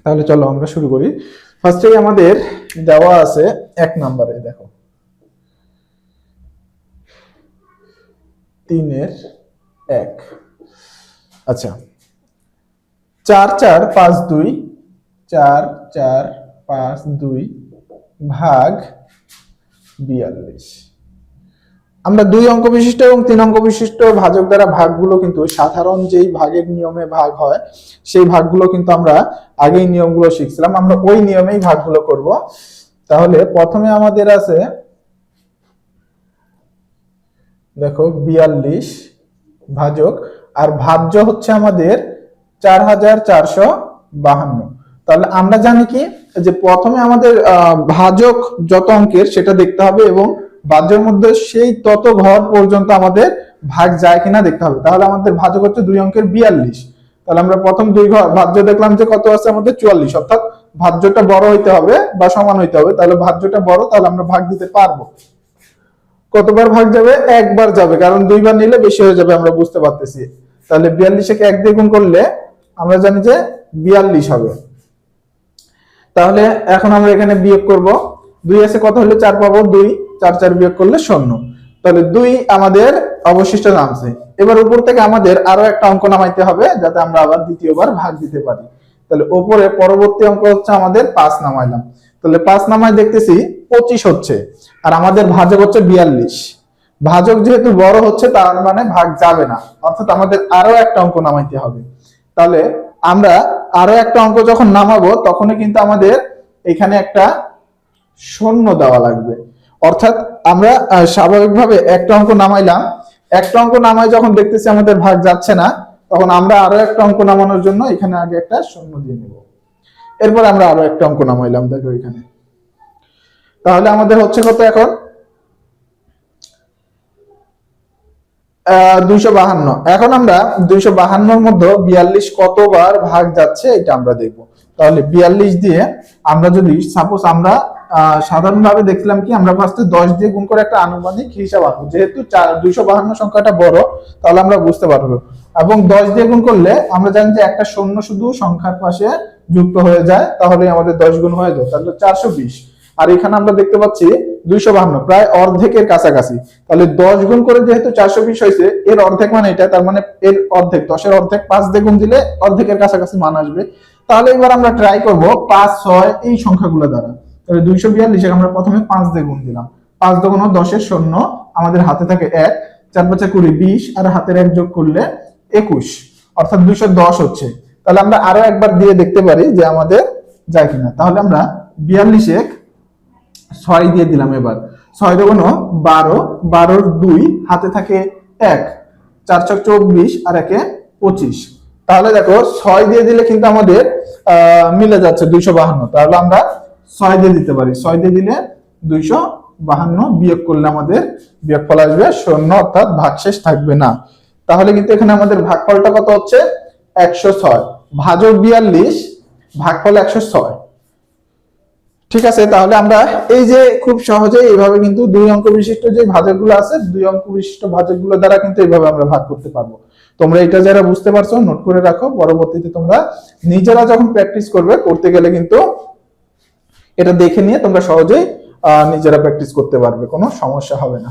তাহলে চলো আমরা শুরু করি। ফার্স্টেই আমাদের দেওয়া আছে 1 নম্বরে, দেখো 3 এর 1। আচ্ছা, 4 4 5 2, 4 4 5 2 ভাগ 42। আমরা 2 অঙ্ক বিশিষ্ট এবং 3 অঙ্ক বিশিষ্ট ভাজক দ্বারা ভাগগুলো কিন্তু সাধারণ যেই ভাগের নিয়মে ভাগ হয় সেই ভাগগুলো কিন্তু আমরা আগেই নিয়মগুলো শিখছিলাম, আমরা ওই নিয়মেই ভাগগুলো করব। তাহলে প্রথমে আমাদের আছে দেখো 42 ভাজক, আর ভাজ্য হচ্ছে আমাদের 4452। তাহলে আমরা জানি কি যে প্রথমে আমাদের ভাজক যত অঙ্কের সেটা দেখতে হবে এবং ভাজ্যের মধ্যে সেই তত ঘর পর্যন্ত আমাদের ভাগ যায় কিনা দেখতে হবে। তাহলে আমাদের ভাজক হচ্ছে 2 অঙ্কের 42। তাহলে আমরা প্রথম 2 ঘর ভাজ্য দেখলাম যে কত আছে আমাদের 44, অর্থাৎ ভাজ্যটা বড় হইতে হবে বা সমান হইতে হবে। তাহলে ভাজ্যটা বড়, তাহলে আমরা ভাগ দিতে পারবো। কতবার ভাগ যাবে? একবার যাবে, কারণ 2 বার নিলে বেশি হয়ে যাবে, আমরা বুঝতে পারতেছি। তাহলে 42-কে 1 দিয়ে গুণ করলে আমরা জানি যে 42 হবে। তাহলে এখন আমরা এখানে বিয়োগ করব, 2 আছে কত হলে 4 পাবো, 2 4 4 বিয়োগ করলে 0। তাহলে 2 আমাদের অবশিষ্ট নামছে। এবার উপর থেকে আমাদের আরো একটা অঙ্ক নামাইতে হবে যাতে আমরা আবার দ্বিতীয়বার ভাগ দিতে পারি। তাহলে উপরে পরবর্তী অঙ্ক হচ্ছে আমাদের 5 নামাইলাম। তাহলে 5 নামায় দেখতেছি 25 হচ্ছে, আর আমাদের ভাজক হচ্ছে 42। ভাজক যেহেতু বড় হচ্ছে তার মানে ভাগ যাবে না, অর্থাৎ আমাদের আরো একটা অঙ্ক নামাইতে হবে। তাহলে আমরা আরো একটা অঙ্ক যখন নামাবো তখনই কিন্তু আমাদের এখানে একটা শূন্য দেওয়া লাগবে। অর্থাৎ আমরা স্বাভাবিকভাবে একটা অঙ্ক নামাইলাম, একটা অঙ্ক নামাই যখন দেখতেছি আমাদের ভাগ যাচ্ছে না, তখন আমরা আরো একটা অঙ্ক নামানোর জন্য এখানে আগে একটা শূন্য দিয়ে নেব। এরপর আমরা আরো একটা অঙ্ক নামাইলাম, দেখো এখানে। তাহলে আমাদের হচ্ছে কত এখন? 252। এখন আমরা 252-র মধ্যে 42 কতবার ভাগ যাচ্ছে এটা আমরা দেখব। তাহলে 42 দিয়ে আমরা যদি সাপোজ আমরা সাধারণভাবে দেখলাম কি আমরা ফার্স্টে 10 দিয়ে গুণ করে একটা আনুমানিক হিসাব আঁকবো। যেহেতু 252 সংখ্যাটা বড়, তাহলে আমরা বুঝতে পারবো। এবং 10 দিয়ে গুণ করলে আমরা জানি যে একটা শূন্য শুধু সংখ্যার পাশে যুক্ত হয়ে যায়, তাহলে আমাদের 10 গুণ হয়ে যায়, তাহলে 420। আর এখানে আমরা দেখতে পাচ্ছি 252, প্রায় অর্ধেকের কাছাকাছি। তাহলে 10 গুণ করে যেহেতু 420 হয়েছে, এর অর্ধেক মানে এটা, তার মানে এর অর্ধেক, 10-এর অর্ধেক 5 দিয়ে গুণ দিলে অর্ধেকের কাছাকাছি মান আসবে। তাহলে এবার আমরা ট্রাই করব 5 6 এই সংখ্যাগুলো দ্বারা। তাহলে 242 আমরা প্রথমে 5 দিয়ে গুণ দিলাম, 5 দুগুণ 10-এর শূন্য, আমাদের হাতে থাকে 1, 4 5 20 20, আর হাতের 1 যোগ করলে 21, অর্থাৎ 210 হচ্ছে। তাহলে আমরা আরো একবার দিয়ে দেখতে পারি যে আমাদের যায় কিনা। তাহলে আমরা 42-এ 6 দিয়ে দিলাম। এবার 6 দুগুণ 12, 12-র 2, হাতে থাকে 1, 4 6 24, আর 1 25। তাহলে দেখো 6 দিয়ে দিলে কিন্তু আমাদের মিলে যাচ্ছে 252। তাহলে আমরা 6 দিয়ে দিতে পারি। 6 দিয়ে দিলে 252, বিয়োগ করলে আমাদের বিয়োগফল আসবে 0, অর্থাৎ ভাগশেষ থাকবে না। তাহলে কিন্তু এখানে আমাদের ভাগফলটা কত হচ্ছে? 106। ভাজক 42, ভাগফল 106। ঠিক আছে, তাহলে আমরা এই যে খুব সহজে এইভাবে কিন্তু 2 অঙ্ক বিশিষ্ট যে ভাজকগুলো আছে, 2 অঙ্ক বিশিষ্ট ভাজকগুলো দ্বারা কিন্তু এইভাবে আমরা ভাগ করতে পারবো। তোমরা এটা যারা বুঝতে পারছো নোট করে রাখো, পরবর্তীতে তোমরা নিজেরা যখন প্র্যাকটিস করবে, করতে গেলে কিন্তু এটা দেখে নিয়ে তোমরা সহজেই নিজেরা প্র্যাকটিস করতে পারবে, কোনো সমস্যা হবে না।